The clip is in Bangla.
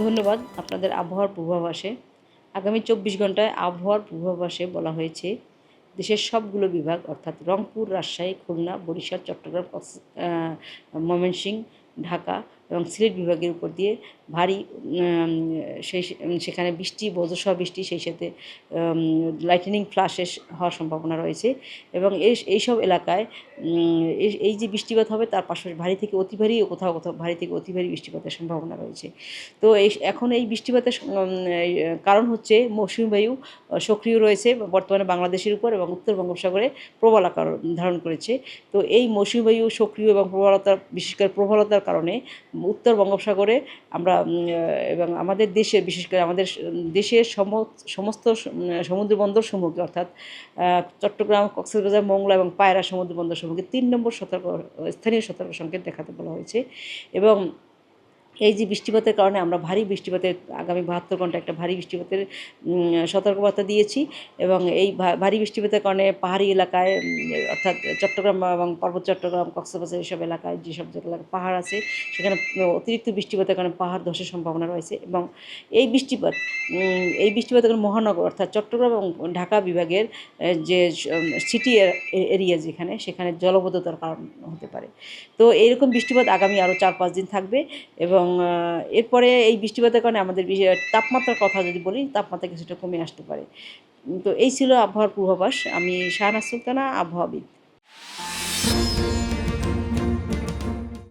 ধন্যবাদ। আপনাদের আবহাওয়ার পূর্বাভাসে আগামী ২৪ ঘন্টায় আবহাওয়ার পূর্বাভাসে বলা হয়েছে দেশের সবগুলো বিভাগ অর্থাৎ রংপুর, রাজশাহী, খুলনা, বরিশাল, চট্টগ্রাম, ময়মনসিংহ, ঢাকা এবং সিলেট বিভাগের উপর দিয়ে ভারী সেখানে বৃষ্টি, বজ্রসহ বৃষ্টি, সেই সাথে লাইটেনিং ফ্ল্যাশেস হওয়ার সম্ভাবনা রয়েছে এবং এইসব এলাকায় এই যে বৃষ্টিপাত হবে তার পাশাপাশি ভারী থেকে অতি ভারী ও কোথাও কোথাও ভারী থেকে অতি ভারী বৃষ্টিপাতের সম্ভাবনা রয়েছে। তো এখন এই বৃষ্টিপাতের কারণ হচ্ছে মৌসুমী বায়ু সক্রিয় রয়েছে বর্তমানে বাংলাদেশের উপর এবং উত্তর বঙ্গোপসাগরে প্রবল আকার ধারণ করেছে। তো এই মৌসুমী বায়ু সক্রিয় এবং বিশেষ করে প্রবলতার কারণে উত্তর বঙ্গোপসাগরে আমরা এবং আমাদের দেশে বিশেষ করে আমাদের দেশের সমস্ত সমুদ্র বন্দরসমূহকে অর্থাৎ চট্টগ্রাম, কক্সবাজার, মোংলা এবং পায়রা সমুদ্র বন্দরসমূহকে ৩ নম্বর স্থানীয় সতর্ক সংকেত দেখাতে বলা হয়েছে। এবং এই যে বৃষ্টিপাতের কারণে আমরা ভারী বৃষ্টিপাতের আগামী ৭২ ঘন্টা একটা ভারী বৃষ্টিপাতের সতর্কবার্তা দিয়েছি এবং এই ভারী বৃষ্টিপাতের কারণে পাহাড়ি এলাকায় অর্থাৎ চট্টগ্রাম এবং পার্বত্য চট্টগ্রাম, কক্সবাজার এইসব এলাকায় যেসব এলাকায় পাহাড় আছে সেখানে অতিরিক্ত বৃষ্টিপাতের কারণে পাহাড় ধসের সম্ভাবনা রয়েছে এবং এই বৃষ্টিপাতের কারণে মহানগর অর্থাৎ চট্টগ্রাম এবং ঢাকা বিভাগের যে সিটি এরিয়া সেখানে জলবদ্ধতার কারণ হতে পারে। তো এইরকম বৃষ্টিপাত আগামী আরও ৪-৫ দিন থাকবে এবং এরপরে এই বৃষ্টিপাতের কারণে আমাদের তাপমাত্রার কথা যদি বলি, তাপমাত্রা কিছুটা কমে আসতে পারে। তো এই ছিল আবহাওয়ার পূর্বাভাস। আমি শাহনাজ সুলতানা, আবহাওয়াবিদ।